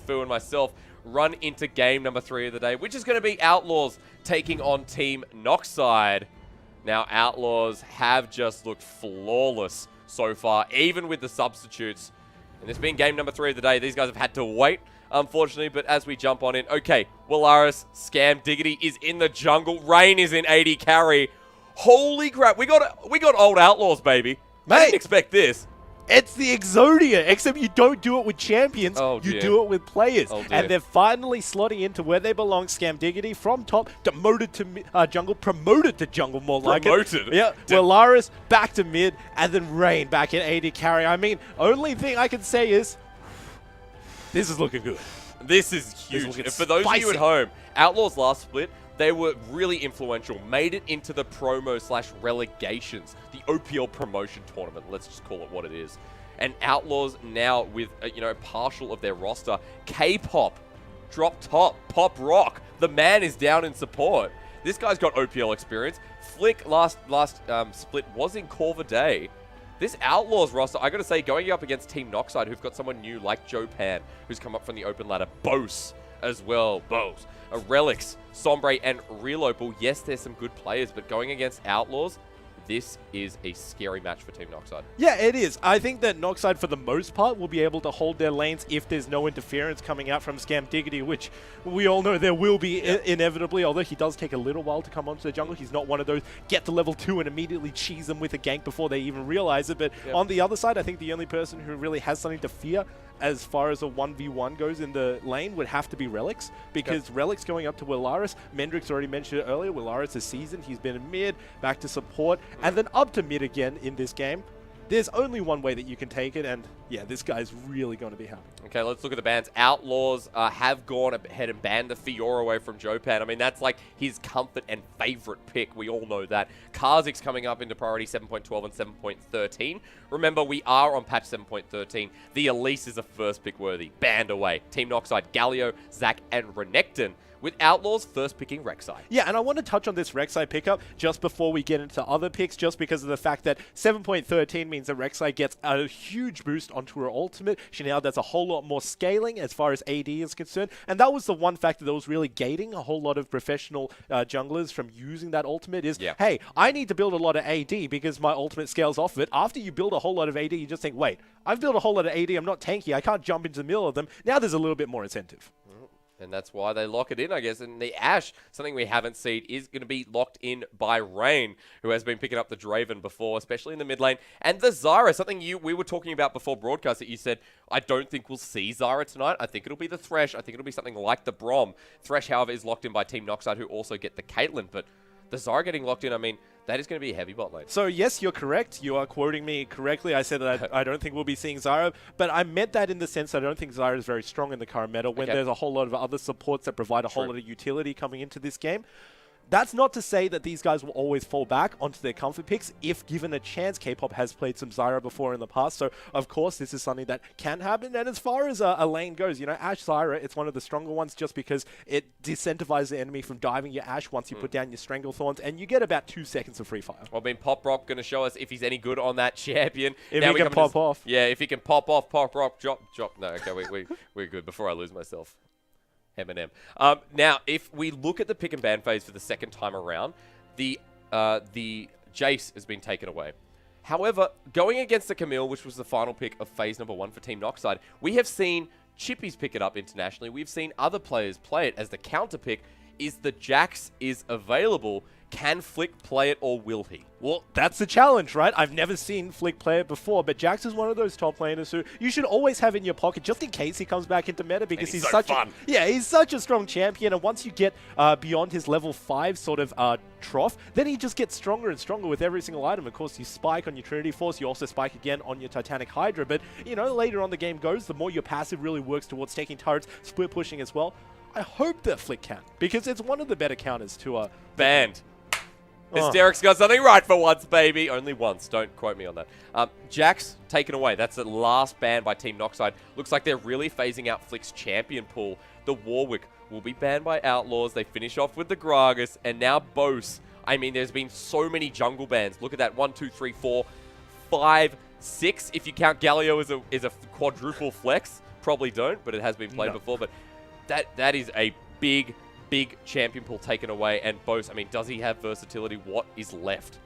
Fu and myself run into game number 3 of the day, which is going to be Outlaws taking on Team Noxide. Now, Outlaws have just looked flawless so far, even with the substitutes. And this being game number 3 of the day, these guys have had to wait, unfortunately. But as we jump on in, okay, Willaris, Scam Diggity is in the jungle. Rain is in AD carry. Holy crap, we got old Outlaws, baby. Mate, I didn't expect this. It's the Exodia, except you don't do it with champions, you do it with players. And they're finally slotting into where they belong. Scam Diggity from top, demoted to jungle, promoted to jungle more like it. Yeah, Willaris back to mid, and then Rain back in AD carry. I mean, only thing I can say is, this is looking good. This is huge. For those of you at home, Outlaws last split, they were really influential, made it into the promo/relegations, the OPL promotion tournament, let's just call it what it is. And Outlaws now with, a partial of their roster. K-Pop, drop top, Pop Rock, the man is down in support. This guy's got OPL experience. Flick last split was in Corva Day. This Outlaws roster, I gotta say, going up against Team Noxide, who've got someone new like Joe Pan, who's come up from the open ladder, Bose as well, Bose. Relics, Sombre, and Relopal. Yes, there's some good players, but going against Outlaws, this is a scary match for Team Noxide. Yeah, it is. I think that Noxide, for the most part, will be able to hold their lanes if there's no interference coming out from Scam Diggity, which we all know there will be inevitably, although he does take a little while to come onto the jungle. He's not one of those get to level 2 and immediately cheese them with a gank before they even realize it. But on the other side, I think the only person who really has something to fear as far as a 1v1 goes in the lane would have to be Relics, because Relics going up to Willaris, Mendrix already mentioned it earlier, Willaris is seasoned, he's been in mid, back to support, and then up to mid again in this game. There's only one way that you can take it, and yeah, this guy's really going to be happy. Okay, let's look at the bans. Outlaws have gone ahead and banned the Fiora away from Jopan. I mean, that's like his comfort and favorite pick. We all know that. Karzik's coming up into priority 7.12 and 7.13. Remember, we are on patch 7.13. The Elise is a first pick worthy. Banned away. Team Noxide, Galio, Zac, and Renekton, with Outlaws first picking Rek'Sai. Yeah, and I want to touch on this Rek'Sai pickup just before we get into other picks, just because of the fact that 7.13 means that Rek'Sai gets a huge boost onto her ultimate. She now does a whole lot more scaling as far as AD is concerned, and that was the one factor that was really gating a whole lot of professional junglers from using that ultimate is, hey, I need to build a lot of AD because my ultimate scales off of it. After you build a whole lot of AD, you just think, wait, I've built a whole lot of AD, I'm not tanky, I can't jump into the middle of them. Now there's a little bit more incentive. And that's why they lock it in, I guess. And the Ashe, something we haven't seen, is going to be locked in by Rain, who has been picking up the Draven before, especially in the mid lane. And the Zyra, something we were talking about before broadcast that you said, I don't think we'll see Zyra tonight. I think it'll be the Thresh. I think it'll be something like the Braum. Thresh, however, is locked in by Team Noxide, who also get the Caitlyn. But the Zyra getting locked in, I mean, that is going to be a heavy bot lane. So yes, you're correct. You are quoting me correctly. I said that I don't think we'll be seeing Zyra, but I meant that in the sense that I don't think Zyra is very strong in the current meta when there's a whole lot of other supports that provide a whole lot of utility coming into this game. That's not to say that these guys will always fall back onto their comfort picks if given a chance. K-Pop has played some Zyra before in the past, so of course this is something that can happen. And as far as a lane goes, Ashe Zyra, it's one of the stronger ones just because it disincentivizes the enemy from diving your Ashe once you put down your Stranglethorns, and you get about 2 seconds of free fire. Well, Pop Rock going to show us if he's any good on that champion. If he can pop off. Yeah, if he can pop off, Pop Rock, drop. No, okay, we're good before I lose myself. Eminem. Now, if we look at the pick and ban phase for the second time around, the Jace has been taken away. However, going against the Camille, which was the final pick of phase number 1 for Team Noxide, we have seen Chippies pick it up internationally. We've seen other players play it as the counter pick. Is the Jax is available? Can Flick play it, or will he? Well, that's the challenge, right? I've never seen Flick play it before, but Jax is one of those top laners who you should always have in your pocket just in case he comes back into meta, because he's such fun. He's such a strong champion, and once you get beyond his level 5 sort of trough, then he just gets stronger and stronger with every single item. Of course, you spike on your Trinity Force, you also spike again on your Titanic Hydra, but later on the game goes, the more your passive really works towards taking turrets, split pushing as well. I hope that Flick can, because it's one of the better counters to banned. Hysteric's got something right for once, baby. Only once. Don't quote me on that. Jax taken away. That's the last ban by Team Noxide. Looks like they're really phasing out Flick's champion pool. The Warwick will be banned by Outlaws. They finish off with the Gragas. And now Bose. I mean, there's been so many jungle bans. Look at that. 1, 2, 3, 4, 5, 6. If you count Galio as a quadruple flex. probably don't, but it has been played before. But that is a big champion pool taken away, and both, I mean, does he have versatility? What is left?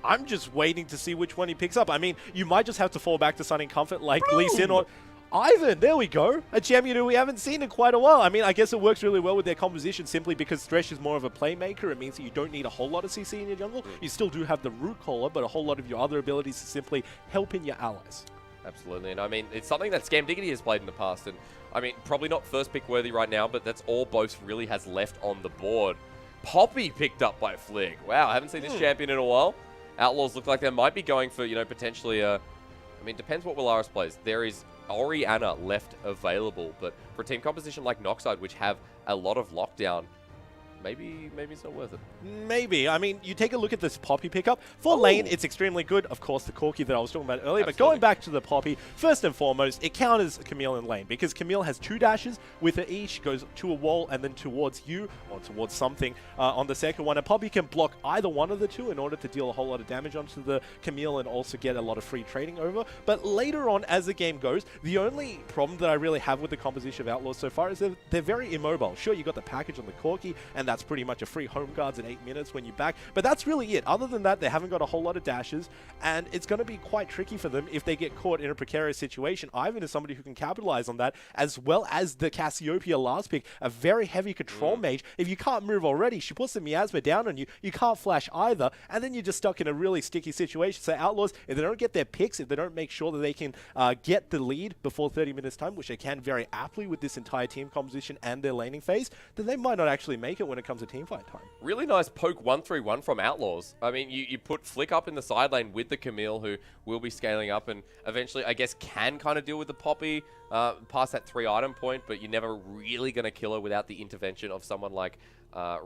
I'm just waiting to see which one he picks up. I mean, you might just have to fall back to Sunning Comfort like Lee Sin or Ivan. There we go. A champion who we haven't seen in quite a while. I mean, I guess it works really well with their composition simply because Thresh is more of a playmaker. It means that you don't need a whole lot of CC in your jungle. You still do have the root caller, but a whole lot of your other abilities to simply help in your allies. Absolutely, and I mean, it's something that Scam Diggity has played in the past, and I mean, probably not first pick worthy right now, but that's all Boast really has left on the board. Poppy picked up by Flig. Wow, I haven't seen this champion in a while. Outlaws look like they might be going for, you know, potentially a... I mean, depends what Willaris plays. There is Orianna left available, but for a team composition like Noxide, which have a lot of lockdown, maybe it's not worth it. Maybe. I mean, you take a look at this Poppy pickup. For lane, it's extremely good. Of course, the Corki that I was talking about earlier. Absolutely. But going back to the Poppy, first and foremost, it counters Camille in lane because Camille has 2 dashes. With her E, she goes to a wall and then towards you or towards something on the second one. And Poppy can block either one of the two in order to deal a whole lot of damage onto the Camille and also get a lot of free trading over. But later on, as the game goes, the only problem that I really have with the composition of Outlaws so far is that they're very immobile. Sure, you got the package on the Corki, and that's pretty much a free home guards in 8 minutes when you back, but that's really it. Other than that, they haven't got a whole lot of dashes, and it's going to be quite tricky for them if they get caught in a precarious situation. Ivan is somebody who can capitalize on that, as well as the Cassiopeia last pick, a very heavy control mage. If you can't move already, she puts the miasma down on you, you can't flash either, and then you're just stuck in a really sticky situation. So Outlaws, if they don't get their picks, if they don't make sure that they can get the lead before 30 minutes time, which they can very aptly with this entire team composition and their laning phase, then they might not actually make it when it comes to team fight time. Really nice poke 1-3-1 from Outlaws. I mean, you put Flick up in the side lane with the Camille, who will be scaling up and eventually, I guess, can kind of deal with the Poppy past that 3-item point, but you're never really going to kill her without the intervention of someone like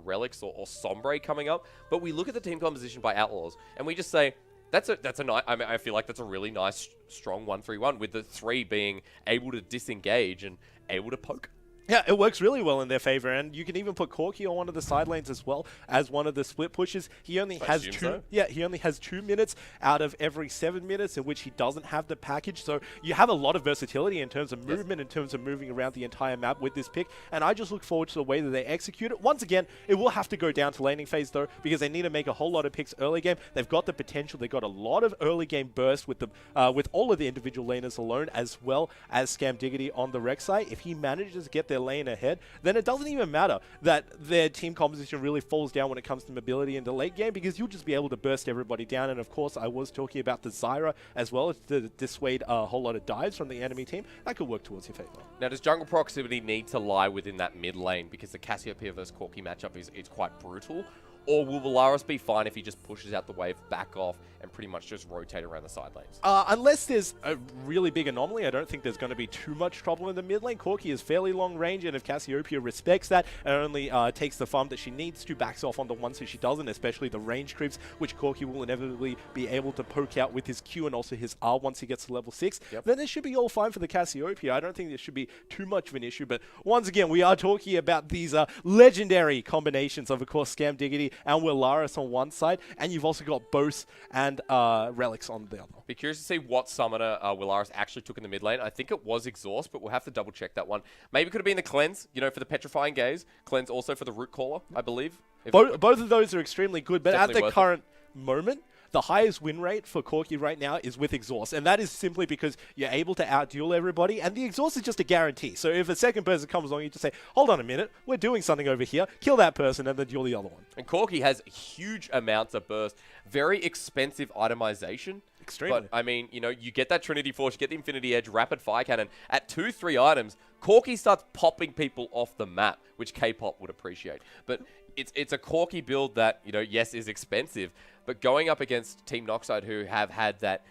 Relics or Sombre coming up. But we look at the team composition by Outlaws, and we just say, that's a nice, I mean, I feel like that's a really nice, strong 1-3-1, with the 3 being able to disengage and able to poke. Yeah, it works really well in their favor, and you can even put Corki on one of the side lanes as well as one of the split pushes. He only has he only has 2 minutes out of every 7 minutes in which he doesn't have the package. So you have a lot of versatility in terms of movement, in terms of moving around the entire map with this pick. And I just look forward to the way that they execute it. Once again, it will have to go down to laning phase though, because they need to make a whole lot of picks early game. They've got the potential. They've got a lot of early game burst with the with all of the individual laners alone, as well as Scam Diggity on the rec side. If he manages to get their lane ahead, then it doesn't even matter that their team composition really falls down when it comes to mobility in the late game, because you'll just be able to burst everybody down. And of course, I was talking about the Zyra as well to dissuade a whole lot of dives from the enemy team. That could work towards your favor. Now, does jungle proximity need to lie within that mid lane, because the Cassiopeia versus Corki matchup is quite brutal? Or will Willaris be fine if he just pushes out the wave, back off, and pretty much just rotate around the side lanes? Unless there's a really big anomaly, I don't think there's going to be too much trouble in the mid lane. Corki is fairly long range, and if Cassiopeia respects that and only takes the farm that she needs to, backs off on the ones that she doesn't, especially the range creeps, which Corki will inevitably be able to poke out with his Q and also his R once he gets to level 6, then it should be all fine for the Cassiopeia. I don't think there should be too much of an issue, but once again, we are talking about these legendary combinations of course, Scam Diggity and Willaris on one side, and you've also got Bose and Relics on the other. Be curious to see what summoner Willaris actually took in the mid lane. I think it was Exhaust, but we'll have to double check that one. Maybe it could have been the Cleanse, you know, for the Petrifying Gaze. Cleanse also for the Root Caller, I believe. Both of those are extremely good, but at the current moment, the highest win rate for Corki right now is with Exhaust, and that is simply because you're able to outduel everybody, and the Exhaust is just a guarantee. So if a second person comes along, you just say, hold on a minute, we're doing something over here, kill that person, and then duel the other one. And Corki has huge amounts of burst, very expensive itemization. Extremely. But, I mean, you know, you get that Trinity Force, you get the Infinity Edge, Rapid Fire Cannon. At 2-3 items, Corki starts popping people off the map, which K-pop would appreciate. But it's a Corki build that, you know, yes, is expensive, but going up against Team Noxide, who have had that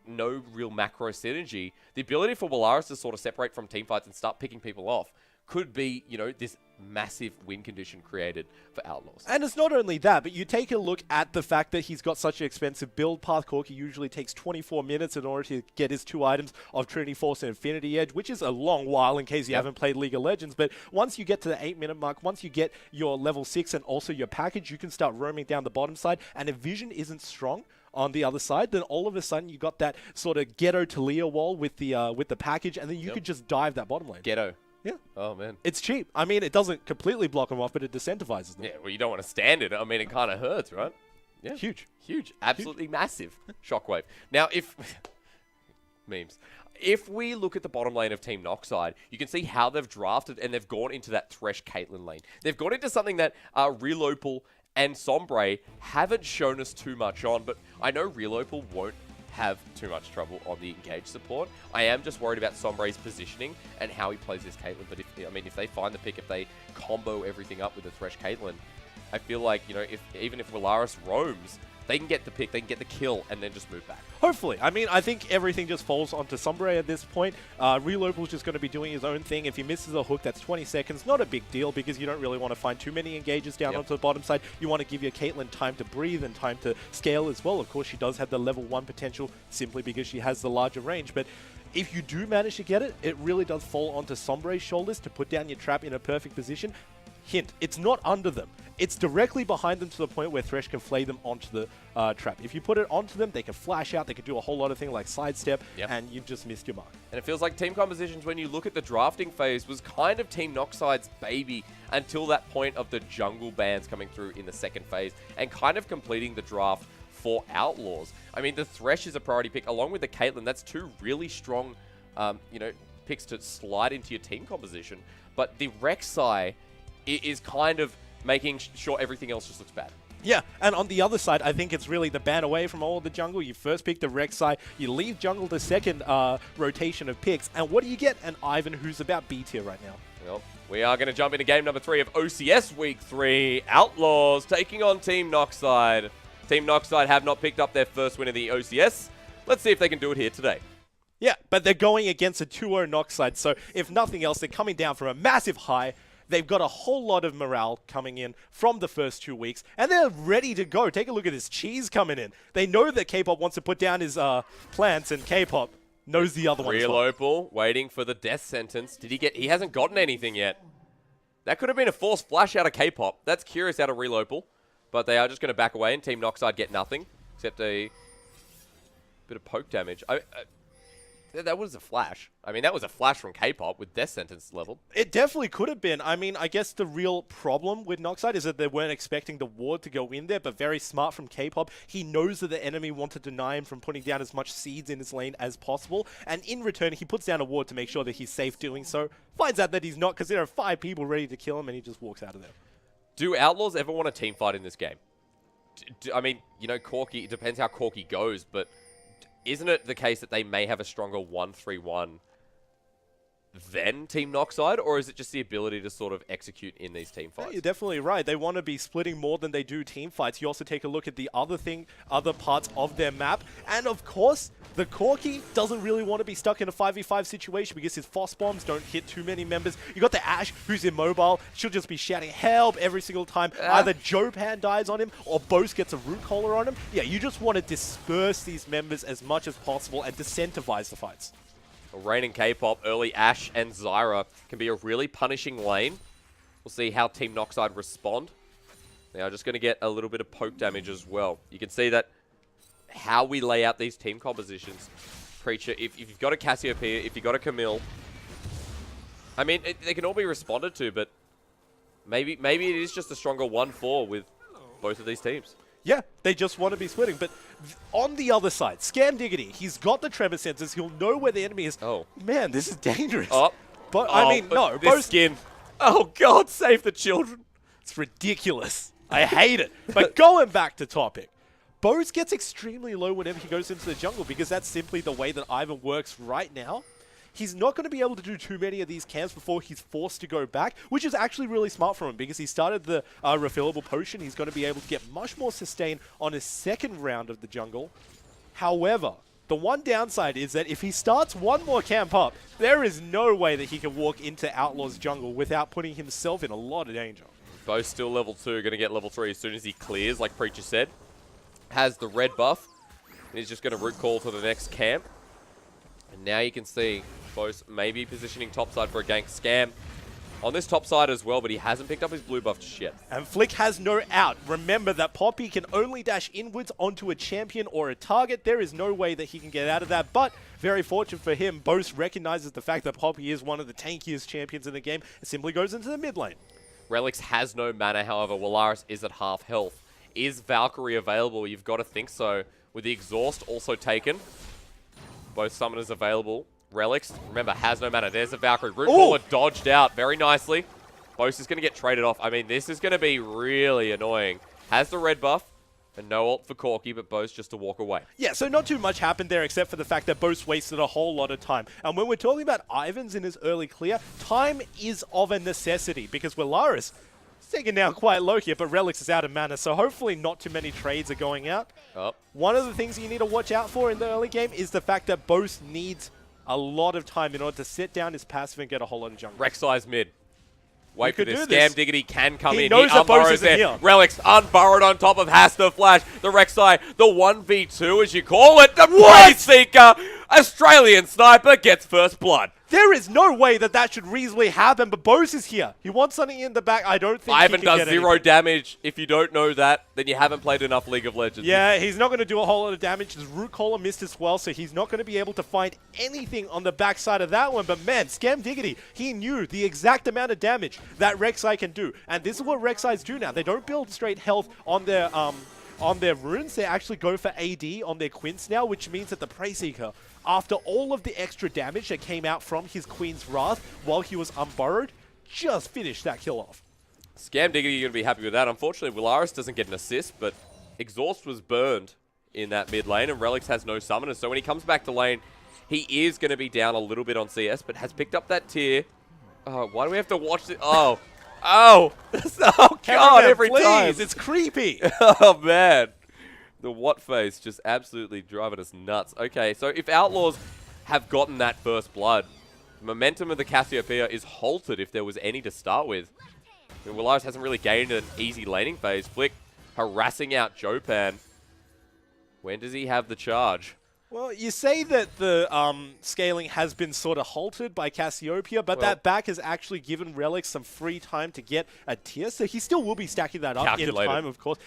no real macro synergy, the ability for Willaris to sort of separate from teamfights and start picking people off could be, you know, this massive win condition created for Outlaws. And it's not only that, but you take a look at the fact that he's got such an expensive build path. Corki usually takes 24 minutes in order to get his 2 items of Trinity Force and Infinity Edge, which is a long while in case you haven't played League of Legends. But once you get to the 8-minute mark, once you get your level 6 and also your package, you can start roaming down the bottom side. And if vision isn't strong on the other side, then all of a sudden you got that sort of ghetto Talia wall with the package, and then you could just dive that bottom lane. Ghetto. Yeah. Oh, man. It's cheap. I mean, it doesn't completely block them off, but it decentivizes them. Yeah, well, you don't want to stand it. I mean, it kind of hurts, right? Yeah. Huge. Huge. Absolutely massive. Shockwave. Now, if... memes. If we look at the bottom lane of Team Noxide, you can see how they've drafted and they've gone into that Thresh Caitlyn lane. They've gone into something that Real Opal and Sombre haven't shown us too much on, but I know Real Opal won't have too much trouble on the engage support. I am just worried about Sombre's positioning and how he plays this Caitlyn. But if they find the pick, if they combo everything up with the Thresh Caitlyn, I feel like, even if Willaris roams, they can get the pick, they can get the kill, and then just move back. Hopefully. I mean, I think everything just falls onto Sombre at this point. Real Opal's just going to be doing his own thing. If he misses a hook, that's 20 seconds. Not a big deal because you don't really want to find too many engages down onto the bottom side. You want to give your Caitlyn time to breathe and time to scale as well. Of course, she does have the level 1 potential simply because she has the larger range. But if you do manage to get it, it really does fall onto Sombre's shoulders to put down your trap in a perfect position. Hint, it's not under them. It's directly behind them to the point where Thresh can flay them onto the trap. If you put it onto them, they can flash out, they can do a whole lot of things like sidestep, and you've just missed your mark. And it feels like team compositions, when you look at the drafting phase, was kind of Team Noxide's baby until that point of the jungle bans coming through in the second phase and kind of completing the draft for Outlaws. I mean, the Thresh is a priority pick along with the Caitlyn. That's two really strong, picks to slide into your team composition. But the Rek'Sai is kind of making sure everything else just looks bad. Yeah, and on the other side, I think it's really the ban away from all of the jungle. You first pick the Rek'Sai, you leave jungle the second rotation of picks, and what do you get? An Ivan who's about B tier right now. Well, we are going to jump into game number 3 of OCS Week 3. Outlaws taking on Team Noxide. Team Noxide have not picked up their first win of the OCS. Let's see if they can do it here today. Yeah, but they're going against a 2-0 Noxide, so if nothing else, they're coming down from a massive high. They've got a whole lot of morale coming in from the first 2 weeks, and they're ready to go. Take a look at this cheese coming in. They know that K-Pop wants to put down his plants, and K-Pop knows the other one. Real Opal waiting for the death sentence. Did he get... He hasn't gotten anything yet. That could have been a forced flash out of K-Pop. That's curious out of Real Opal. But they are just going to back away, and Team Noxide get nothing, except a bit of poke damage. That was a flash. I mean, that was a flash from K-Pop with death sentence level. It definitely could have been. I mean, I guess the real problem with Noxide is that they weren't expecting the ward to go in there, but very smart from K-Pop. He knows that the enemy want to deny him from putting down as much seeds in his lane as possible, and in return, he puts down a ward to make sure that he's safe doing so. Finds out that he's not because there are 5 people ready to kill him, and he just walks out of there. Do Outlaws ever want a team fight in this game? I mean, Corki, it depends how Corki goes, but... Isn't it the case that they may have a stronger 1-3-1 than Team Noxide, or is it just the ability to sort of execute in these team fights? Yeah, you're definitely right. They want to be splitting more than they do team fights. You also take a look at the other parts of their map, and of course, the Corki doesn't really want to be stuck in a 5v5 situation because his Foss bombs don't hit too many members. You got the Ashe, who's immobile. She'll just be shouting help every single time. Either Jopan dies on him or Bose gets a root collar on him. Yeah, you just want to disperse these members as much as possible and decentivize the fights. Rain and K-Pop, early Ashe and Zyra can be a really punishing lane. We'll see how Team Noxide respond. They are just going to get a little bit of poke damage as well. You can see that how we lay out these team compositions. Preacher, if you've got a Cassiopeia, if you've got a Camille, I mean, they can all be responded to, but maybe it is just a stronger 1-4 with both of these teams. Yeah, they just want to be splitting. But on the other side, Scam Diggity, he's got the tremor sensors. He'll know where the enemy is. Oh. Man, this is dangerous. Oh. But, I mean, no. This skin. Oh, God, save the children. It's ridiculous. I hate it. But going back to topic, Bose gets extremely low whenever he goes into the jungle because that's simply the way that Ivan works right now. He's not going to be able to do too many of these camps before he's forced to go back, which is actually really smart for him because he started the refillable potion. He's going to be able to get much more sustain on his second round of the jungle. However, the one downside is that if he starts one more camp up, there is no way that he can walk into Outlaw's jungle without putting himself in a lot of danger. Both still level 2, going to get level 3 as soon as he clears, like Preacher said. Has the red buff, and he's just going to root call to the next camp. And now you can see Bose maybe positioning topside for a gank. Scam On this top side as well, but he hasn't picked up his blue buff just yet. And Flick has no out. Remember that Poppy can only dash inwards onto a champion or a target. There is no way that he can get out of that, but very fortunate for him, Bose recognizes the fact that Poppy is one of the tankiest champions in the game and simply goes into the mid lane. Relix has no mana, however, Willaris is at half health. Is Valkyrie available? You've got to think so. With the exhaust also taken. Both summoners available. Relix, remember, has no mana. There's a Valkyrie. Root Caller dodged out very nicely. Bose is going to get traded off. I mean, this is going to be really annoying. Has the red buff, and no ult for Corki, but Bose just to walk away. Yeah, so not too much happened there except for the fact that Bose wasted a whole lot of time. And when we're talking about Ivans in his early clear, time is of a necessity because Willaris is taken down quite low here, but Relix is out of mana, so hopefully not too many trades are going out. One of the things you need to watch out for in the early game is the fact that Bose needs a lot of time in order to sit down his passive and get a whole lot of jungle. Rek'Sai's mid. Wait for this. Scam Diggity can come in. He knows that Bose isn't here. Relix unburrowed on top of has to flash. The Rek'Sai, the 1v2 as you call it. The Praise Seeker, Australian sniper gets first blood. There is no way that that should reasonably happen, but Bose is here. He wants something in the back. I don't think Ivan he can does zero damage. If you don't know that, then you haven't played enough League of Legends. Yeah, he's not going to do a whole lot of damage. His Root Caller missed as well, so he's not going to be able to find anything on the backside of that one. But man, Scam Diggity, he knew the exact amount of damage that Rek'Sai can do. And this is what Rek'Sais do now. They don't build straight health on their runes. They actually go for AD on their Quints now, which means that the Prey Seeker, after all of the extra damage that came out from his Queen's Wrath while he was unburrowed, just finished that kill off. Scam Diggity, you're going to be happy with that. Unfortunately, Willaris doesn't get an assist, but Exhaust was burned in that mid lane, and Relix has no summoners. So when he comes back to lane, he is going to be down a little bit on CS, but has picked up that tier. Why do we have to watch it? Oh, God, every time. It's creepy. Oh, man. The what face just absolutely driving us nuts. Okay, so if Outlaws have gotten that first blood, the momentum of the Cassiopeia is halted if there was any to start with. Willaris hasn't really gained an easy laning phase. Flick harassing out Jopan. When does he have the charge? Well, you say that the scaling has been sort of halted by Cassiopeia, but that back has actually given Relix some free time to get a tier, so he still will be stacking that up in time, of course.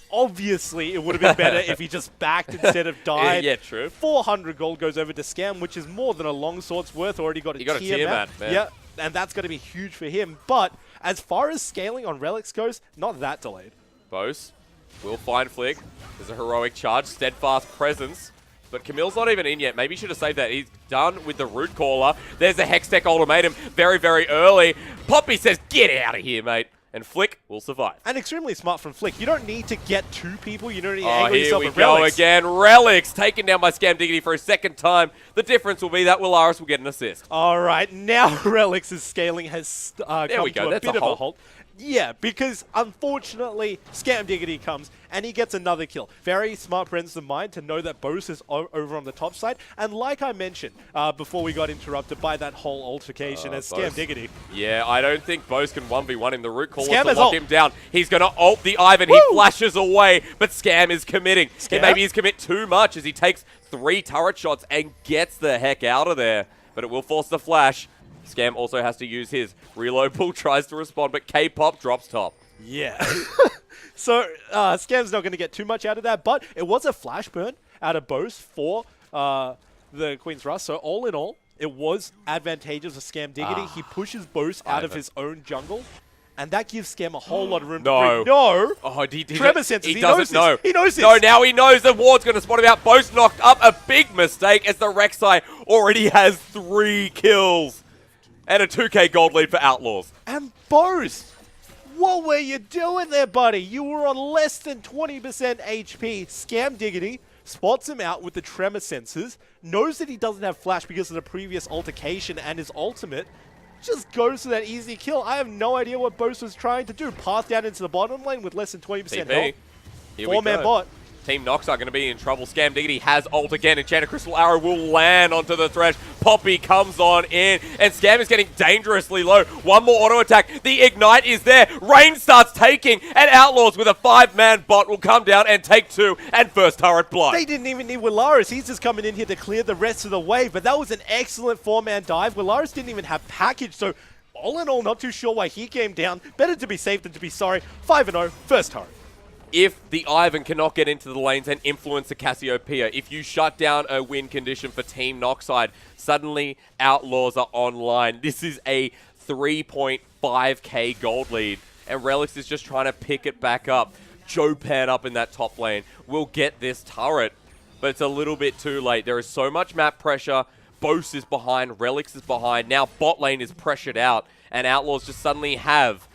Obviously, it would have been better if he just backed instead of died. Yeah, true. 400 gold goes over to Scam, which is more than a longsword's worth. Already got a tier map. Man. Yeah, and that's going to be huge for him. But as far as scaling on Relix goes, not that delayed. Bose will find Flick. There's a heroic charge, steadfast presence. But Camille's not even in yet. Maybe he should have saved that. He's done with the Root Caller. There's a Hextech ultimatum very, very early. Poppy says, get out of here, mate. And Flick will survive. And extremely smart from Flick. You don't need to get two people. You don't need to angle yourself here we at Relix. go again. Relix taken down by Scam Diggity for a second time. The difference will be that Willaris will get an assist. All right, now Relix's scaling has come to a bit of a halt. Yeah, because unfortunately, Scam Diggity comes and he gets another kill. Very smart presence of mind to know that Bose is over on the top side. And like I mentioned before we got interrupted by that whole altercation as Scam Diggity. Yeah, I don't think Bose can 1v1 him. The Root Caller to lock him down. He's going to ult the Ivan. He flashes away, but Scam is committing. Maybe he's commit too much as he takes 3 turret shots and gets the heck out of there. But it will force the flash. Scam also has to use his reload pull, tries to respond, but K-Pop drops top. Yeah. So Scam's not going to get too much out of that, but it was a flash burn out of Bose for the Queen's Wrath. So all in all, it was advantageous for Scam Diggity. He pushes Bose out of his own jungle, and that gives Scam a whole lot of room to breathe. No. Oh, Tremor senses. He doesn't know. He knows this. No, now he knows the ward's going to spot him out. Bose knocked up. A big mistake as the Rek'Sai already has 3 kills. And a 2k gold lead for Outlaws. And Bose, what were you doing there, buddy? You were on less than 20% HP. Scam Diggity spots him out with the tremor sensors, knows that he doesn't have flash because of the previous altercation and his ultimate, just goes for that easy kill. I have no idea what Bose was trying to do. Path down into the bottom lane with less than 20% health. 4-man bot. Team Noxide going to be in trouble. Scam Diggity has ult again. Enchanted Crystal Arrow will land onto the thresh. Poppy comes on in, and Scam is getting dangerously low. One more auto attack. The Ignite is there. Rain starts taking, and Outlaws with a 5-man bot will come down and take 2, and first turret blood. They didn't even need Willaris. He's just coming in here to clear the rest of the wave, but that was an excellent 4-man dive. Willaris didn't even have package, so all in all, not too sure why he came down. Better to be safe than to be sorry. 5-0, first turret. If the Ivan cannot get into the lanes and influence the Cassiopeia, if you shut down a win condition for Team Noxide, suddenly Outlaws are online. This is a 3.5k gold lead, and Relics is just trying to pick it back up. Jopan up in that top lane will get this turret, but it's a little bit too late. There is so much map pressure. Bose is behind, Relics is behind. Now bot lane is pressured out, and Outlaws just suddenly have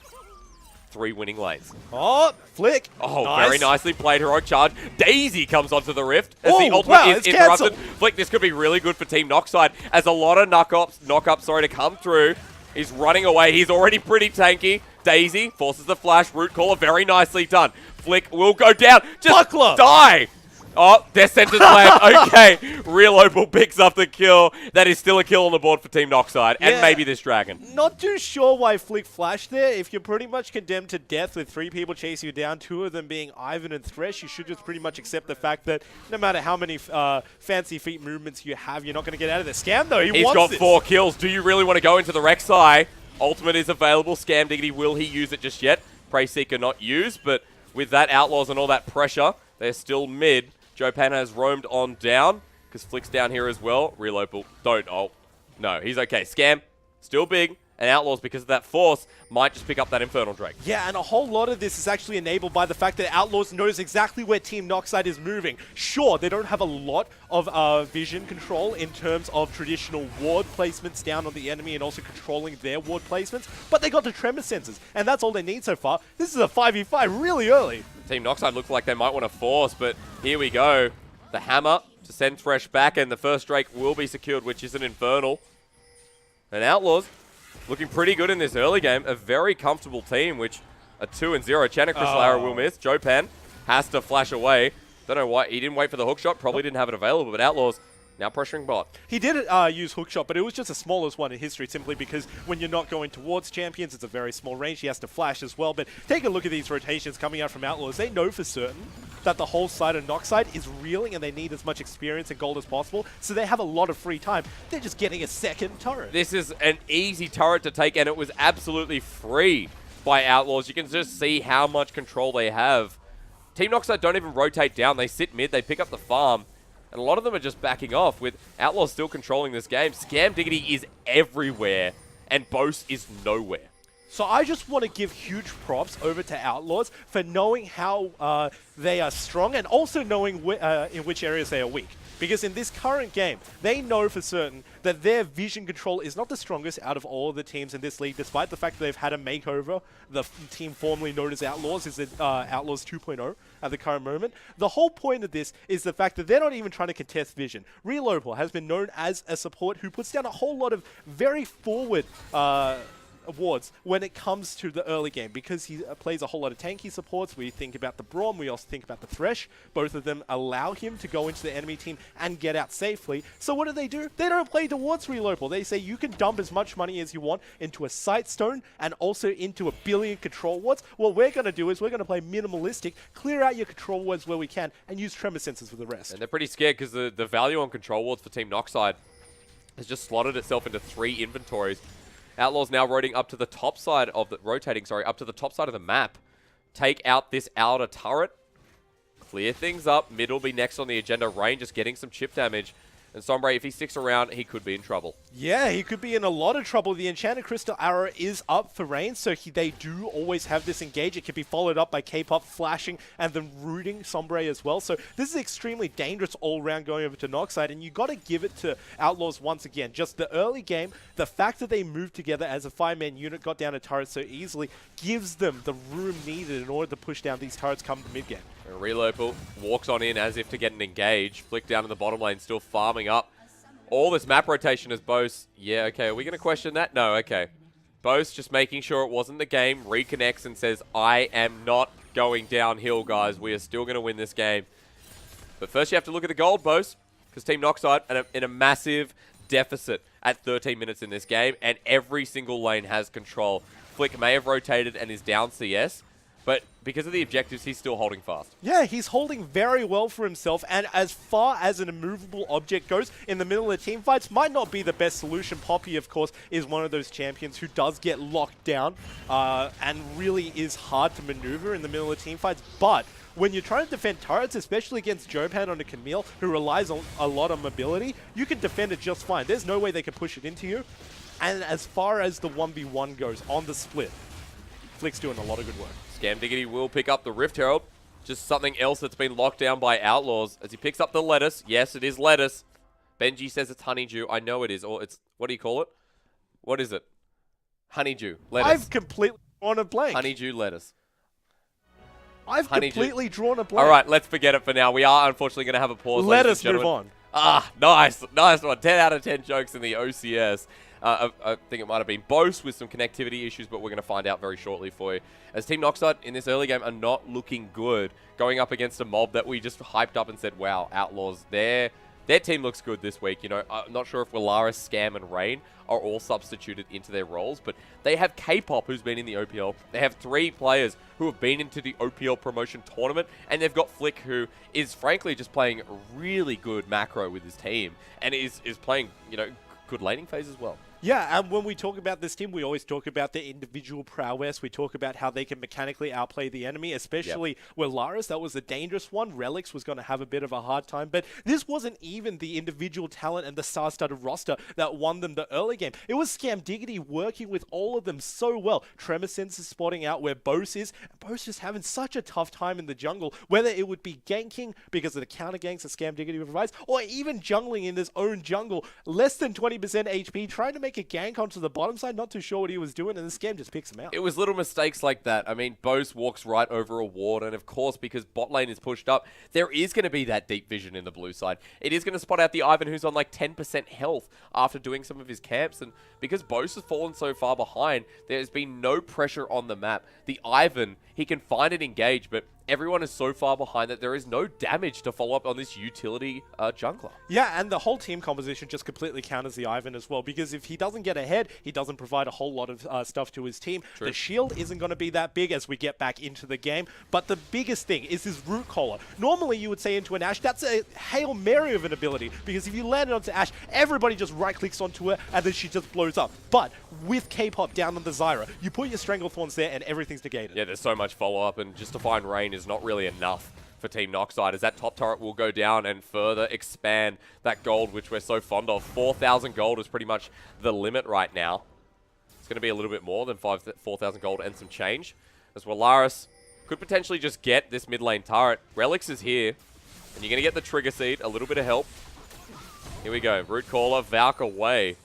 3 winning lanes. Oh, flick. Oh, nice. Very nicely played. Heroic charge. Daisy comes onto the Rift as the ultimate is interrupted. Cancelled. Flick, this could be really good for Team Noxide as a lot of knock-ups to come through. He's running away. He's already pretty tanky. Daisy forces the flash. Root caller, very nicely done. Flick will go down. Just Buckler. Die. Oh, they're centered land. Okay. Real Opal picks up the kill. That is still a kill on the board for Team Noxide. And maybe this dragon. Not too sure why Flick flashed there. If you're pretty much condemned to death with 3 people chasing you down, 2 of them being Ivan and Thresh, you should just pretty much accept the fact that no matter how many fancy feet movements you have, you're not going to get out of the scam, though. He's got 4 kills. Do you really want to go into the Rek'Sai? Ultimate is available. Scam Diggity, will he use it just yet? Prey Seeker not used, but with that Outlaws and all that pressure, they're still mid. Jopan has roamed on down, because Flick's down here as well. Real Opal, don't. Oh, no, he's okay. Scam, still big. And Outlaws, because of that force, might just pick up that Infernal Drake. Yeah, and a whole lot of this is actually enabled by the fact that Outlaws knows exactly where Team Noxide is moving. Sure, they don't have a lot of vision control in terms of traditional ward placements down on the enemy and also controlling their ward placements, but they got the tremor sensors, and that's all they need so far. This is a 5v5 really early. Team Noxide look like they might want to force, but here we go. The hammer to send Thresh back, and the first Drake will be secured, which is an Infernal. And Outlaws looking pretty good in this early game. A very comfortable team, which a 2-0. Channel Crystal Arrow will miss. Jopan has to flash away. Don't know why. He didn't wait for the hook shot. Probably didn't have it available, but Outlaws now pressuring bot. He did use hookshot, but it was just the smallest one in history simply because when you're not going towards champions, it's a very small range. He has to flash as well. But take a look at these rotations coming out from Outlaws. They know for certain that the whole side of Noxide is reeling and they need as much experience and gold as possible. So they have a lot of free time. They're just getting a second turret. This is an easy turret to take, and it was absolutely free by Outlaws. You can just see how much control they have. Team Noxide don't even rotate down. They sit mid. They pick up the farm. And a lot of them are just backing off, with Outlaws still controlling this game. Scam Diggity is everywhere, and Bose is nowhere. So I just want to give huge props over to Outlaws for knowing how they are strong and also knowing in which areas they are weak. Because in this current game, they know for certain that their vision control is not the strongest out of all of the teams in this league, despite the fact that they've had a makeover. The team formerly known as Outlaws is Outlaws 2.0 at the current moment. The whole point of this is the fact that they're not even trying to contest vision. Real Opal has been known as a support who puts down a whole lot of very forward awards when it comes to the early game, because he plays a whole lot of tanky supports. We think about the Braum, we also think about the Thresh. Both of them allow him to go into the enemy team and get out safely. So what do? They don't play towards Real Opal. They say you can dump as much money as you want into a Sight Stone and also into a billion control wards. What we're going to do is we're going to play minimalistic, clear out your control wards where we can, and use tremor sensors for the rest. And they're pretty scared because the value on control wards for Team Noxide has just slotted itself into 3 inventories. Outlaws now rotating up to the top side of the map. Take out this outer turret. Clear things up. Mid will be next on the agenda. Rain just getting some chip damage. And Sombre, if he sticks around, he could be in trouble. Yeah, he could be in a lot of trouble. The Enchanted Crystal Arrow is up for Rain, so they do always have this engage. It can be followed up by K-Pop flashing and then rooting Sombre as well. So this is extremely dangerous all-round going over to Noxide, and you got to give it to Outlaws once again. Just the early game, the fact that they moved together as a 5-man unit, got down a turret so easily, gives them the room needed in order to push down these turrets come the mid-game. Real Opal walks on in as if to get an engage. Flick down in the bottom lane, still farming up. All this map rotation as Bose. Yeah, okay, are we going to question that? No, okay. Bose just making sure it wasn't the game, reconnects and says, I am not going downhill, guys. We are still going to win this game. But first you have to look at the gold, Bose, because Team Noxide in a massive deficit at 13 minutes in this game, and every single lane has control. Flick may have rotated and is down CS, But because of the objectives, he's still holding fast. Yeah, he's holding very well for himself, and as far as an immovable object goes, in the middle of team fights, might not be the best solution. Poppy, of course, is one of those champions who does get locked down and really is hard to maneuver in the middle of team fights, but when you're trying to defend turrets, especially against Jopan on a Camille, who relies on a lot on mobility, you can defend it just fine. There's no way they can push it into you. And as far as the 1v1 goes on the split, Flick's doing a lot of good work. Scam Diggity will pick up the Rift Herald. Just something else that's been locked down by Outlaws as he picks up the lettuce. Yes, it is lettuce. Benji says it's honeydew. I know it is. Or it's, what do you call it? What is it? Honeydew. Lettuce. I've completely drawn a blank. Honeydew lettuce. I've completely drawn a blank. All right, let's forget it for now. We are unfortunately going to have a pause. Let us move on. Ah, nice. Nice one. 10 out of 10 jokes in the OCS. I think it might have been Bose with some connectivity issues, but we're going to find out very shortly for you. As Team Noxide in this early game are not looking good, going up against a mob that we just hyped up and said, wow, Outlaws, their team looks good this week. You know, I'm not sure if Willaris, Scam, and Rain are all substituted into their roles, but they have K-Pop, who's been in the OPL. They have 3 players who have been into the OPL promotion tournament, and they've got Flick, who is frankly just playing really good macro with his team, and is playing, you know, good laning phase as well. Yeah, and when we talk about this team, we always talk about their individual prowess. We talk about how they can mechanically outplay the enemy, especially Willaris. That was a dangerous one. Relics was going to have a bit of a hard time, but this wasn't even the individual talent and the star-studded roster that won them the early game. It was Scam Diggity working with all of them so well. Tremorsense is spotting out where Bose is, and Bose just having such a tough time in the jungle, whether it would be ganking because of the counter ganks that Scam Diggity provides, or even jungling in his own jungle, less than 20% HP, trying to make a gank onto the bottom side, not too sure what he was doing, and the Scam just picks him out. It was little mistakes like that. I mean, Bose walks right over a ward, and of course, because bot lane is pushed up, there is going to be that deep vision in the blue side. It is going to spot out the Ivan, who's on like 10% health after doing some of his camps, and because Bose has fallen so far behind, there's been no pressure on the map. The Ivan, he can find and engage, but everyone is so far behind that there is no damage to follow up on this utility jungler. Yeah, and the whole team composition just completely counters the Ivan as well, because if he doesn't get ahead, he doesn't provide a whole lot of stuff to his team. True. The shield isn't going to be that big as we get back into the game, but the biggest thing is his root collar. Normally you would say into an Ashe, that's a Hail Mary of an ability, because if you land it onto Ashe, everybody just right-clicks onto her, and then she just blows up. But with K-Pop down on the Zyra, you put your Stranglethorns there, and everything's negated. Yeah, there's so much follow-up, and just to find Rain is not really enough for Team Noxide, as that top turret will go down and further expand that gold, which we're so fond of. 4,000 gold is pretty much the limit right now. It's going to be a little bit more than 4,000 gold and some change, as Willaris could potentially just get this mid lane turret. Relics is here, and you're going to get the trigger seed, a little bit of help. Here we go, Root Caller, Valk away.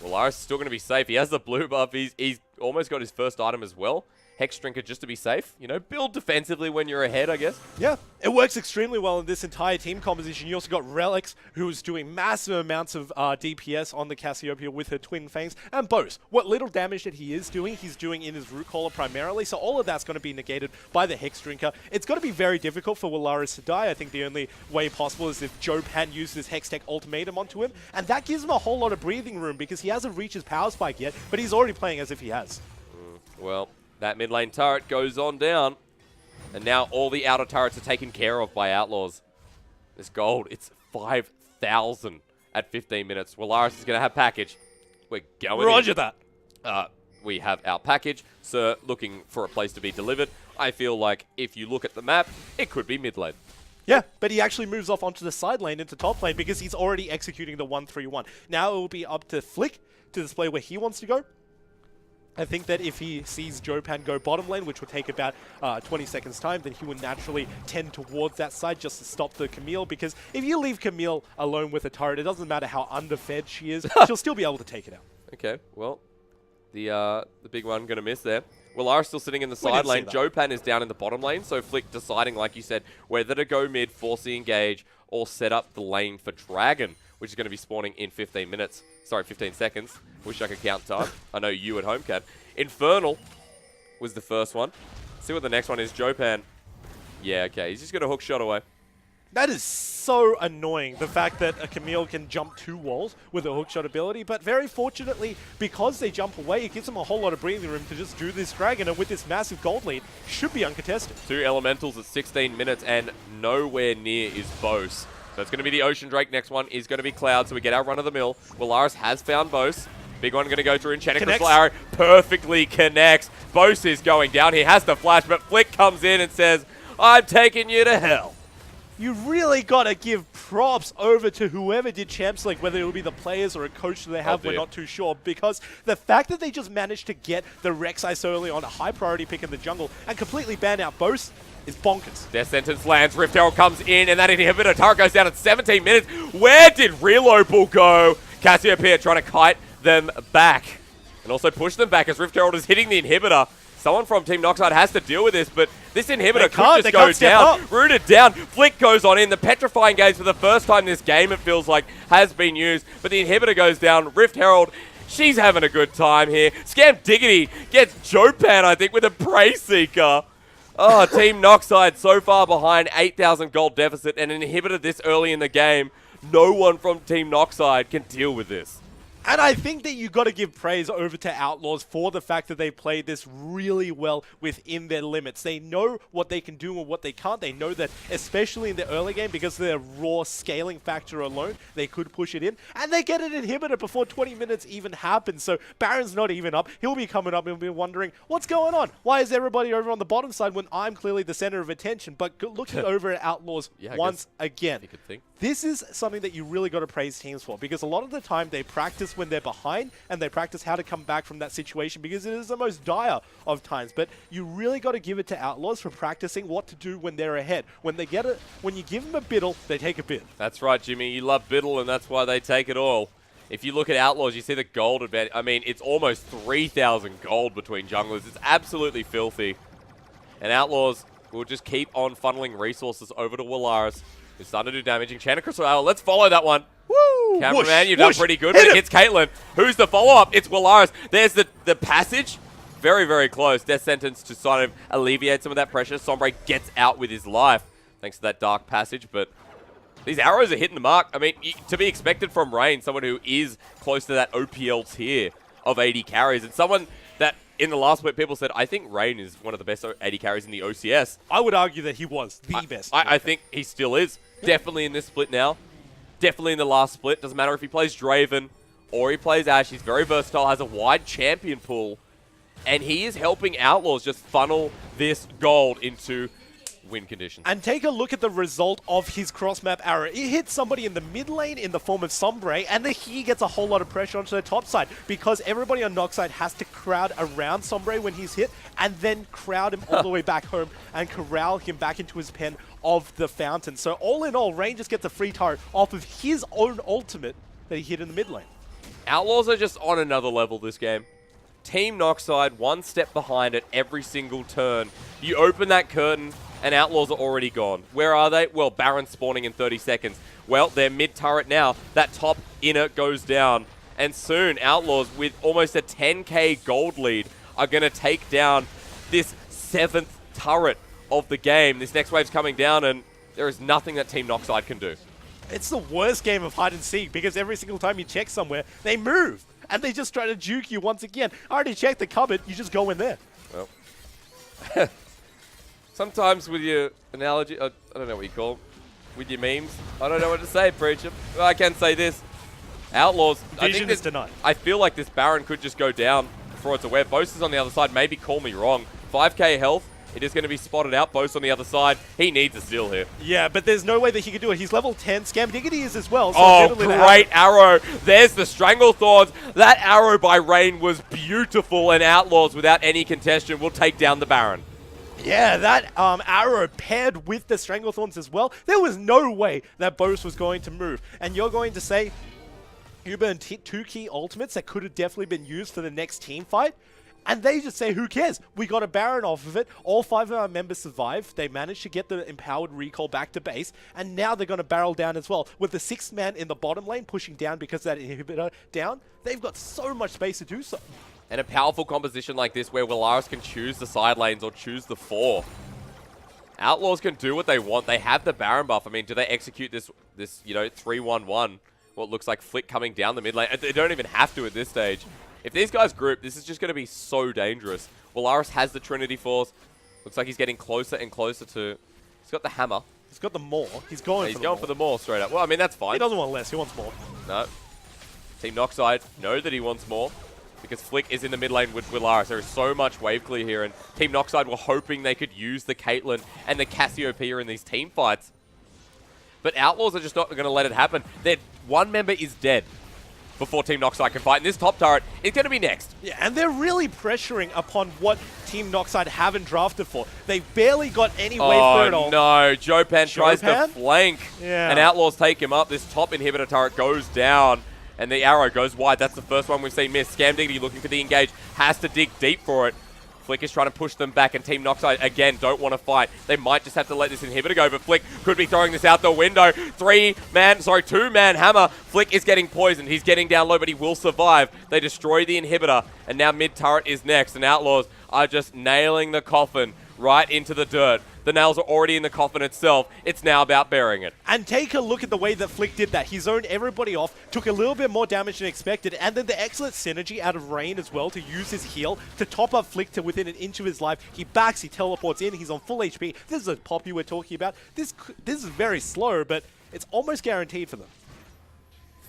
Willaris is still going to be safe. He has the blue buff. He's almost got his first item as well. Hex Drinker just to be safe. You know, build defensively when you're ahead, I guess. Yeah, it works extremely well in this entire team composition. You also got Relics, who's doing massive amounts of DPS on the Cassiopeia with her Twin Fangs. And Bose, what little damage that he is doing, he's doing in his Root Caller primarily. So all of that's going to be negated by the Hex Drinker. It's going to be very difficult for Willaris to die. I think the only way possible is if Joe Pan used his Hex Tech ultimatum onto him. And that gives him a whole lot of breathing room because he hasn't reached his power spike yet, but he's already playing as if he has. Well, that mid lane turret goes on down. And now all the outer turrets are taken care of by Outlaws. This gold, it's 5,000 at 15 minutes. Willaris is going to have package. We're going Roger in. that. We have our package. Sir, looking for a place to be delivered. I feel like if you look at the map, it could be mid lane. Yeah, but he actually moves off onto the side lane into top lane because he's already executing the 1-3-1. Now it will be up to Flick to display where he wants to go. I think that if he sees Jopan go bottom lane, which will take about 20 seconds time, then he will naturally tend towards that side just to stop the Camille, because if you leave Camille alone with a turret, it doesn't matter how underfed she is, she'll still be able to take it out. Okay, well, the big one going to miss there. Willaris still sitting in the side lane. Jopan is down in the bottom lane, so Flick deciding, like you said, whether to go mid, force the engage, or set up the lane for Dragon, which is going to be spawning in 15 minutes. Sorry, 15 seconds. Wish I could count time. I know you at home can. Infernal was the first one. See what the next one is. Jopan. Yeah, okay. He's just got a hook shot away. That is so annoying, the fact that a Camille can jump 2 walls with a hookshot ability, but very fortunately, because they jump away, it gives them a whole lot of breathing room to just do this dragon, and with this massive gold lead, should be uncontested. 2 elementals at 16 minutes, and nowhere near is Bose. So it's going to be the Ocean Drake. Next one is going to be Cloud, so we get our run-of-the-mill. Willaris has found Bose. Big one going to go through, and Cheddar Crystal Arrow perfectly connects. Bose is going down. He has the flash, but Flick comes in and says, I'm taking you to hell. You really got to give props over to whoever did Champs League, whether it will be the players or a coach that they have, we're not too sure. Because the fact that they just managed to get the Rek'Sai early on a high priority pick in the jungle and completely ban out Bose is bonkers. Death Sentence lands, Rift Herald comes in, and that inhibitor turret goes down at 17 minutes. Where did Reload go? Cassiopeia trying to kite them back. And also push them back as Rift Herald is hitting the inhibitor. Someone from Team Noxide has to deal with this, but this inhibitor could just go down. Rooted down. Flick goes on in. The Petrifying Gaze for the first time this game, it feels like, has been used. But the inhibitor goes down. Rift Herald, she's having a good time here. Scam Diggity gets Jopan, I think, with a Prey Seeker. Oh, Team Noxide so far behind, 8,000 gold deficit, and an inhibitor this early in the game. No one from Team Noxide can deal with this. And I think that you got to give praise over to Outlaws for the fact that they played this really well within their limits. They know what they can do and what they can't. They know that, especially in the early game, because of their raw scaling factor alone, they could push it in. And they get an inhibitor before 20 minutes even happens. So Baron's not even up. He'll be coming up and be wondering, what's going on? Why is everybody over on the bottom side when I'm clearly the center of attention? But looking over at Outlaws once again, this is something that you really got to praise teams for, because a lot of the time they practice when they're behind and they practice how to come back from that situation, because it is the most dire of times. But you really got to give it to Outlaws for practicing what to do when they're ahead. When they get it, when you give them a biddle, they take a bid. That's right, Jimmy. You love biddle, and that's why they take it all. If you look at Outlaws, you see the gold advantage. I mean, it's almost 3,000 gold between junglers. It's absolutely filthy. And Outlaws will just keep on funneling resources over to Willaris. It's starting to do damage. Enchanted Crystal Arrow. Let's follow that one. Woo! Cameraman, you've done pretty good. But it hits Caitlyn. Who's the follow-up? It's Willaris. There's the passage. Very, very close. Death Sentence to sort of alleviate some of that pressure. Sombre gets out with his life thanks to that dark passage. But these arrows are hitting the mark. I mean, to be expected from Rain, someone who is close to that OPL tier of 80 carries. And someone that in the last split, people said, I think Rain is one of the best 80 carries in the OCS. I would argue that he was the best. I think he still is. Definitely in this split now. Definitely in the last split. Doesn't matter if he plays Draven or he plays Ashe. He's very versatile, has a wide champion pool. And he is helping Outlaws just funnel this gold into win conditions. And take a look at the result of his cross-map arrow. It hits somebody in the mid lane in the form of Sombre, and then he gets a whole lot of pressure onto the top side, because everybody on Noxide has to crowd around Sombre when he's hit, and then crowd him all the way back home and corral him back into his pen of the fountain. So all in all, Rain just gets a free turret off of his own ultimate that he hit in the mid lane. Outlaws are just on another level this game. Team Noxide, one step behind at every single turn. You open that curtain, and Outlaws are already gone. Where are they? Well, Baron spawning in 30 seconds. Well, they're mid-turret now. That top inner goes down. And soon, Outlaws, with almost a 10k gold lead, are going to take down this 7th turret of the game. This next wave's coming down, and there is nothing that Team Noxide can do. It's the worst game of hide and seek, because every single time you check somewhere, they move. And they just try to juke you once again. I already checked the cupboard. You just go in there. Well. Sometimes with your analogy, I don't know what you call them, with your memes, I don't know what to say, Preacher. Well, I can say this. Outlaws, Vision is denied. I feel like this Baron could just go down before it's aware. Bose is on the other side. Maybe call me wrong. 5k health. It is going to be spotted out. Bose on the other side. He needs a steal here. Yeah, but there's no way that he could do it. He's level 10. Scam Diggity is as well. So oh, great arrow. There's the Stranglethorns. That arrow by Rain was beautiful, and Outlaws, without any contestation, will take down the Baron. Yeah, that arrow paired with the Stranglethorns as well. There was no way that Bose was going to move. And you're going to say you burned 2 key ultimates that could have definitely been used for the next team fight. And they just say, who cares? We got a Baron off of it. All 5 of our members survived. They managed to get the empowered recall back to base. And now they're going to barrel down as well. With the 6th man in the bottom lane pushing down because of that inhibitor down, they've got so much space to do so. And a powerful composition like this where Willaris can choose the side lanes or choose the 4. Outlaws can do what they want. They have the Baron buff. I mean, do they execute this 3-1-1? What looks like Flick coming down the mid lane. They don't even have to at this stage. If these guys group, this is just going to be so dangerous. Willaris has the Trinity Force. Looks like he's getting closer and closer to... He's got the hammer. He's got the maul. He's going for the maul straight up. Well, I mean, that's fine. He doesn't want less. He wants more. No. Team Noxide know that he wants more because Flick is in the mid lane with Willaris. There is so much wave clear here, and Team Noxide were hoping they could use the Caitlyn and the Cassiopeia in these team fights. But Outlaws are just not going to let it happen. Their one member is dead before Team Noxide can fight, and this top turret is going to be next. Yeah, and they're really pressuring upon what Team Noxide haven't drafted for. They barely got any wave clear at all. Oh no, Jopan tries to flank, and Outlaws take him up. This top inhibitor turret goes down, and the arrow goes wide. That's the first one we've seen miss. Scam Diggity looking for the engage, has to dig deep for it. Flick is trying to push them back, and Team Noxide, again, don't want to fight. They might just have to let this inhibitor go, but Flick could be throwing this out the window. Two-man hammer. Flick is getting poisoned. He's getting down low, but he will survive. They destroy the inhibitor, and now mid-turret is next, and Outlaws are just nailing the coffin right into the dirt. The nails are already in the coffin itself. It's now about burying it. And take a look at the way that Flick did that. He zoned everybody off, took a little bit more damage than expected, and then the excellent synergy out of Rain as well to use his heal to top up Flick to within an inch of his life. He backs, he teleports in, he's on full HP. This is a Poppy we're talking about. This is very slow, but it's almost guaranteed for them.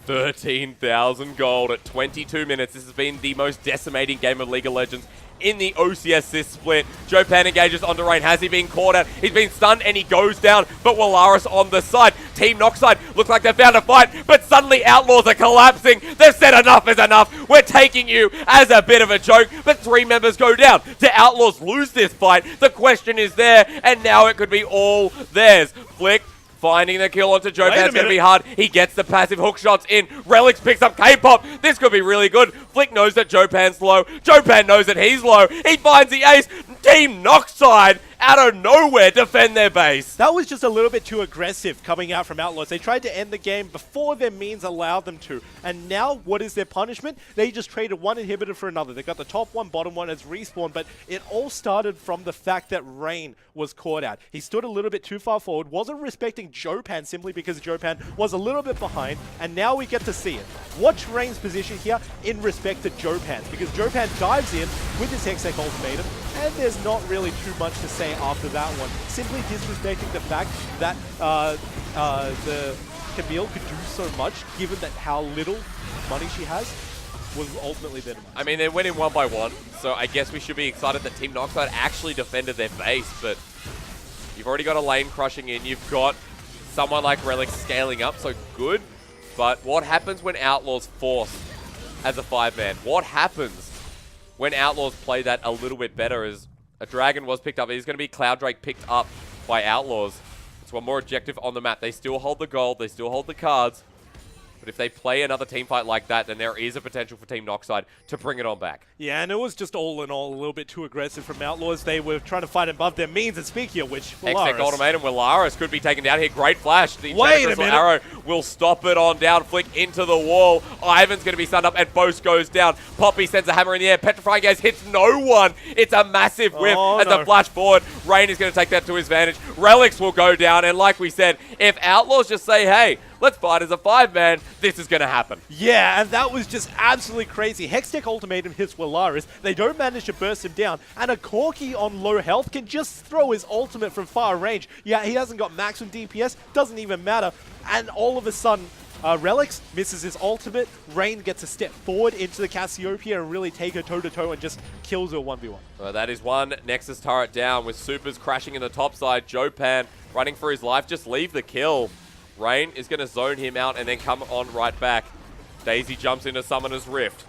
13,000 gold at 22 minutes. This has been the most decimating game of League of Legends in the OCS this split. Jopan engages onto Rain. Has he been caught out? He's been stunned and he goes down, but Willaris on the side. Team Noxide looks like they found a fight, but suddenly Outlaws are collapsing. They've said enough is enough. We're taking you as a bit of a joke, but 3 members go down. Do Outlaws lose this fight? The question is there, and now it could be all theirs. Flick finding the kill onto Jopan's going to be hard. He gets the passive hook shots in. Relics picks up K-Pop. This could be really good. Flick knows that Jopan's low. Jopan knows that he's low. He finds the ace. Team Noxide, out of nowhere, defend their base. That was just a little bit too aggressive coming out from Outlaws. They tried to end the game before their means allowed them to. And now, what is their punishment? They just traded one inhibitor for another. They got the top one, bottom one as respawn, but it all started from the fact that Rain was caught out. He stood a little bit too far forward, wasn't respecting Jopan simply because Jopan was a little bit behind, and now we get to see it. Watch Rain's position here in respect to Jopan's, because Jopan dives in with his Hextech ultimatum, and there's not really too much to say after that one. Simply disrespecting the fact that the Camille could do so much, given that how little money she has, was ultimately better. I mean, they went in 1 by 1, so I guess we should be excited that Team Noxide actually defended their base, but you've already got a lane crushing in, you've got someone like Relic scaling up, so good, but what happens when Outlaws force as a 5-man? What happens when Outlaws play that a little bit better? As a Dragon was picked up, it is going to be Cloud Drake picked up by Outlaws. It's one more objective on the map. They still hold the gold, they still hold the cards. But if they play another team fight like that, then there is a potential for Team Noxide to bring it on back. Yeah, and it was just all in all a little bit too aggressive from Outlaws. They were trying to fight above their means, and speaking of which, Hextech Ultimatum, Willaris could be taken down here. Great flash. The Crystal Arrow will stop it on down. Flick into the wall. Ivan's going to be stunned up, and Bose goes down. Poppy sends a hammer in the air. Petrifying Gaze hits no one. It's a massive whiff as the flash forward. Rain is going to take that to his advantage. Relics will go down, and like we said, if Outlaws just say, hey, let's fight as a 5-man, this is going to happen. Yeah, and that was just absolutely crazy. Hextech Ultimatum hits Willaris. They don't manage to burst him down. And a Corki on low health can just throw his ultimate from far range. Yeah, he hasn't got maximum DPS. Doesn't even matter. And all of a sudden, Relics misses his ultimate. Rain gets a step forward into the Cassiopeia and really take her toe-to-toe and just kills her 1v1. Well, that is one Nexus turret down with Supers crashing in the top side. Jopan running for his life. Just leave the kill. Rain is going to zone him out and then come on right back. Daisy jumps into Summoner's Rift.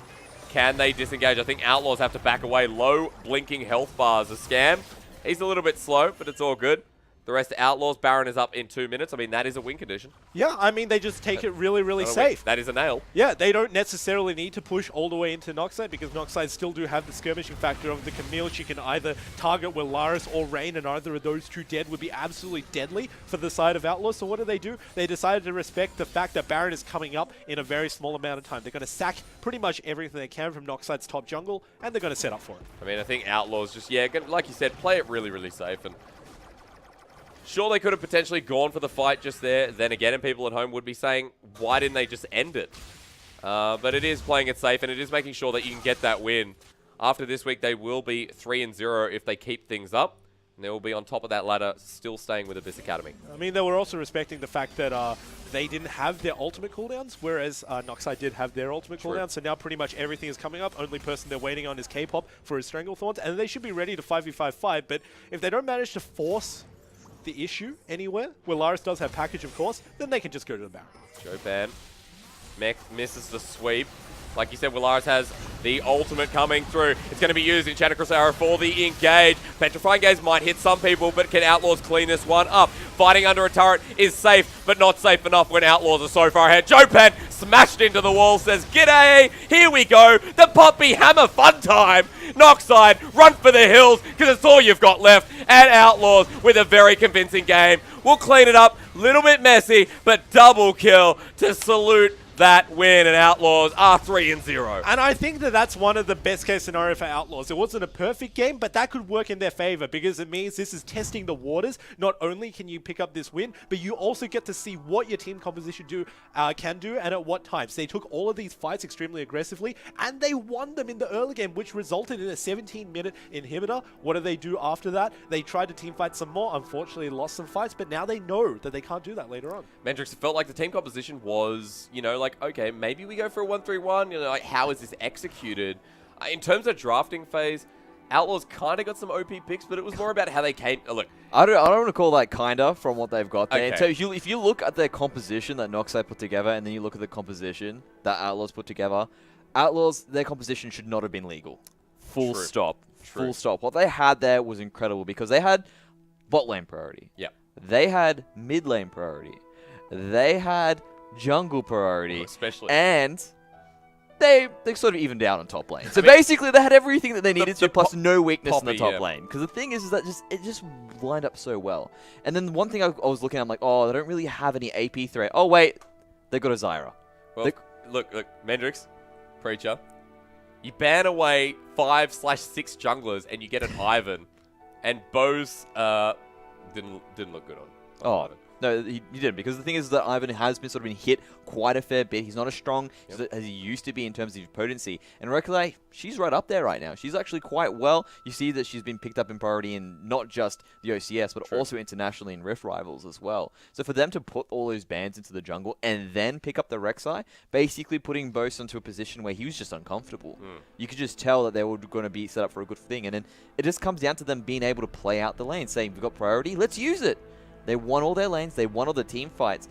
Can they disengage? I think Outlaws have to back away. Low blinking health bars. A Scam. He's a little bit slow, but it's all good. The rest of Outlaws, Baron is up in 2 minutes. I mean, that is a win condition. Yeah, I mean, they just take it really, really safe. That is a nail. Yeah, they don't necessarily need to push all the way into Noxide because Noxide still do have the skirmishing factor of the Camille. She can either target Willaris or Rain, and either of those two dead would be absolutely deadly for the side of Outlaws. So what do? They decided to respect the fact that Baron is coming up in a very small amount of time. They're going to sack pretty much everything they can from Noxide's top jungle, and they're going to set up for it. I mean, I think Outlaws just, yeah, like you said, play it really, really safe. And Sure, they could have potentially gone for the fight just there. Then again, and people at home would be saying, why didn't they just end it? But it is playing it safe, and it is making sure that you can get that win. After this week, they will be 3-0 if they keep things up. And they will be on top of that ladder, still staying with Abyss Academy. I mean, they were also respecting the fact that they didn't have their ultimate cooldowns, whereas Noxide did have their ultimate cooldowns. So now pretty much everything is coming up. Only person they're waiting on is K-Pop for his Stranglethorns, and they should be ready to 5v5 fight. But if they don't manage to force the issue anywhere, where Laris does have package, of course, then they can just go to the Baron. Jopan. Mech misses the sweep. Like you said, Willaris has the ultimate coming through. It's going to be used in Chanticleer's Arrow for the engage. Petrifying Gaze might hit some people, but can Outlaws clean this one up? Fighting under a turret is safe, but not safe enough when Outlaws are so far ahead. Jopan smashed into the wall, says, "G'day, here we go, the Poppy Hammer fun time." Noxide, run for the hills, because it's all you've got left. And Outlaws with a very convincing game. We'll clean it up, little bit messy, but double kill to salute that win, and Outlaws are 3-0. And I think that that's one of the best case scenario for Outlaws. It wasn't a perfect game, but that could work in their favor because it means this is testing the waters. Not only can you pick up this win, but you also get to see what your team composition can do and at what times. They took all of these fights extremely aggressively, and they won them in the early game, which resulted in a 17-minute inhibitor. What do they do after that? They tried to team fight some more. Unfortunately, lost some fights, but now they know that they can't do that later on. Mendrix, it felt like the team composition was, like, okay, maybe we go for a 1-3-1. Like, how is this executed? In terms of drafting phase, Outlaws kind of got some OP picks, but it was more about how they came. Look, I don't want to call that kinda from what they've got there. Okay. So if you look at their composition that Noxide put together, and then you look at the composition that Outlaws put together, Outlaws, their composition should not have been legal. Full True. stop. True. Full stop. What they had there was incredible because they had bot lane priority. Yeah. They had mid lane priority. They had jungle priority. Especially. And they sort of evened out on top lane. So basically they had everything that they needed to, plus no weakness in the top lane. Because the thing is that it just lined up so well. And then one thing I was looking at, I'm like, oh, they don't really have any AP threat. Oh, wait. They got a Zyra. Well, look, Mendrix, Preacher, you ban away 5/6 junglers and you get an Ivan. And Bose didn't look good on Ivan. No, he didn't, because the thing is that Ivan has been sort of been hit quite a fair bit. He's not as strong as he used to be in terms of potency. And Recolay, she's right up there right now. She's actually quite well. You see that she's been picked up in priority in not just the OCS, but also internationally in Rift Rivals as well. So for them to put all those bans into the jungle and then pick up the Rek'Sai, basically putting Bose into a position where he was just uncomfortable. You could just tell that they were going to be set up for a good thing. And then it just comes down to them being able to play out the lane, saying, we've got priority, let's use it. They won all their lanes. They won all the team fights.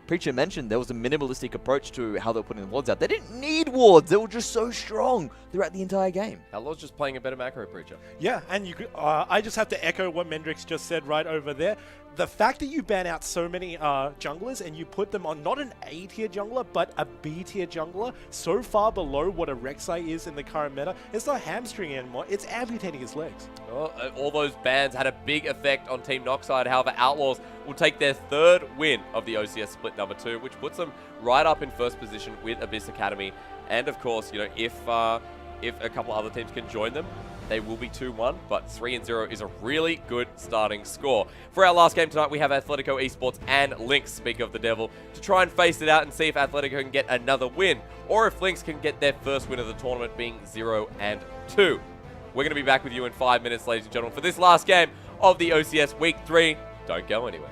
Preacher mentioned there was a minimalistic approach to how they were putting the wards out. They didn't need wards. They were just so strong throughout the entire game. Outlaws just playing a better macro, Preacher. Yeah, and you could, I just have to echo what Mendrix just said right over there. The fact that you ban out so many junglers and you put them on not an A-tier jungler, but a B-tier jungler, so far below what a Rek'Sai is in the current meta, it's not hamstringing anymore, it's amputating his legs. Well, all those bans had a big effect on Team Noxide. However, Outlaws will take their third win of the OCS split number 2, which puts them right up in first position with Abyss Academy. And of course, if a couple other teams can join them, they will be 2-1, but 3-0 is a really good starting score. For our last game tonight, we have Athletico Esports and Lynx, speak of the devil, to try and face it out and see if Athletico can get another win, or if Lynx can get their first win of the tournament, being 0-2. We're going to be back with you in 5 minutes, ladies and gentlemen, for this last game of the OCS Week 3. Don't go anywhere.